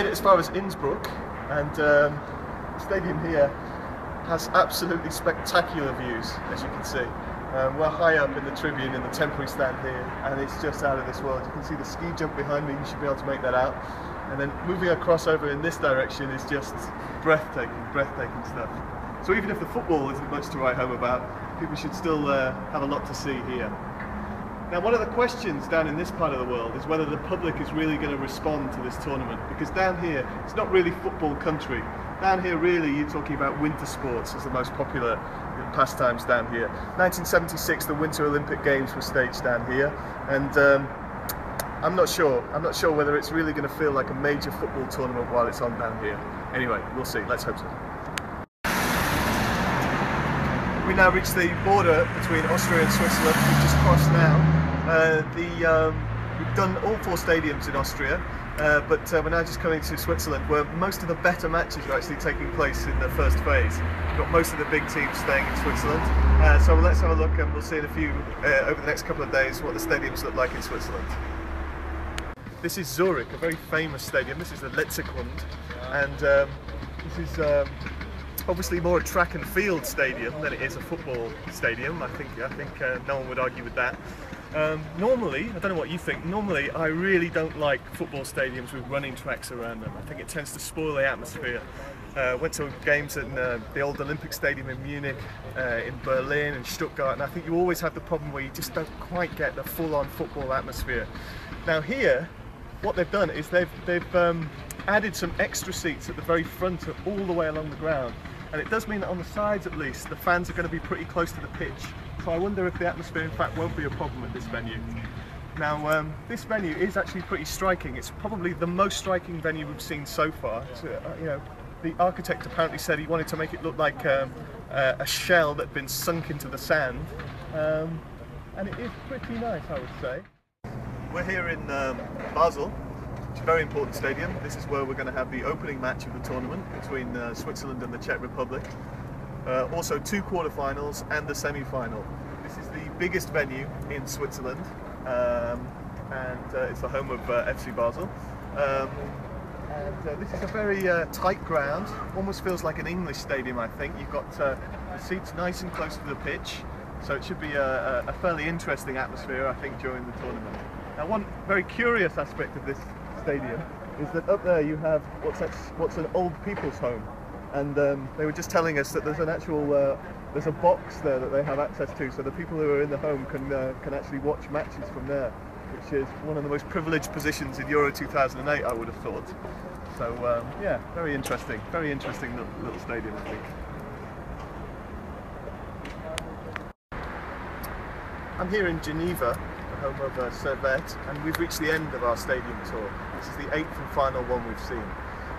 made it as far as Innsbruck, and the stadium here has absolutely spectacular views, as you can see. We're high up in the tribune in the temporary stand here, and it's just out of this world. You can see the ski jump behind me, you should be able to make that out. And then moving across over in this direction is just breathtaking stuff. So even if the football isn't much to write home about, people should still have a lot to see here. Now, one of the questions down in this part of the world is whether the public is really going to respond to this tournament, because down here it's not really football country. Down here really you're talking about winter sports as the most popular pastimes down here. 1976 the Winter Olympic Games were staged down here, and I'm not sure whether it's really going to feel like a major football tournament while it's on down here. Anyway, we'll see, let's hope so. We now reach the border between Austria and Switzerland. We've just crossed now. We've done all 4 stadiums in Austria, but we're now just coming to Switzerland, where most of the better matches are actually taking place in the first phase. We've got most of the big teams staying in Switzerland, so let's have a look, and we'll see in a few over the next couple of days what the stadiums look like in Switzerland. This is Zurich, a very famous stadium. This is the Letzigrund, and this is obviously more a track and field stadium than it is a football stadium. I think no one would argue with that. Normally, I don't know what you think, normally I really don't like football stadiums with running tracks around them. I think it tends to spoil the atmosphere. Went to games in the old Olympic Stadium in Munich, in Berlin and Stuttgart, and I think you always have the problem where you just don't quite get the full-on football atmosphere. Now here, what they've done is they've added some extra seats at the very front all the way along the ground, and it does mean that on the sides at least the fans are going to be pretty close to the pitch. So I wonder if the atmosphere in fact won't be a problem at this venue. Now this venue is actually pretty striking. It's probably the most striking venue we've seen so far. So, you know, the architect apparently said he wanted to make it look like a shell that had been sunk into the sand, and it is pretty nice, I would say. We're here in Basel. It's a very important stadium. This is where we're going to have the opening match of the tournament between Switzerland and the Czech Republic. Also 2 quarterfinals and the semi-final. This is the biggest venue in Switzerland, and it's the home of FC Basel. This is a very tight ground. Almost feels like an English stadium, I think. You've got the seats nice and close to the pitch, so it should be a fairly interesting atmosphere, I think, during the tournament. Now, one very curious aspect of this stadium is that up there you have what's an old people's home, and they were just telling us that there's an actual there's a box there that they have access to, so the people who are in the home can actually watch matches from there, which is one of the most privileged positions in Euro 2008, I would have thought. So yeah, very interesting little stadium, I think. I'm here in Geneva, home of Servette, and we've reached the end of our stadium tour. This is the 8th and final one we've seen,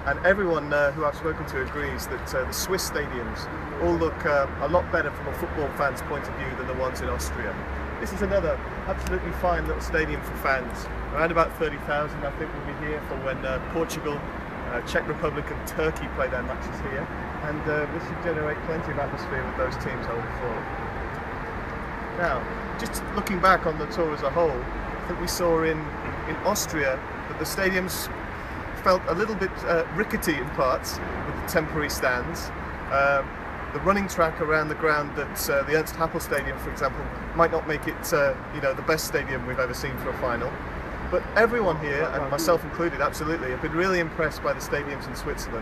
and everyone who I've spoken to agrees that the Swiss stadiums all look a lot better from a football fan's point of view than the ones in Austria. This is another absolutely fine little stadium for fans. Around about 30,000 I think will be here for when Portugal, Czech Republic and Turkey play their matches here, and this should generate plenty of atmosphere with those teams, I would have thought. Now, just looking back on the tour as a whole, I think we saw in Austria that the stadiums felt a little bit rickety in parts with the temporary stands. The running track around the ground at the Ernst Happel Stadium, for example, might not make it you know, the best stadium we've ever seen for a final. But everyone here, and myself included, absolutely, have been really impressed by the stadiums in Switzerland.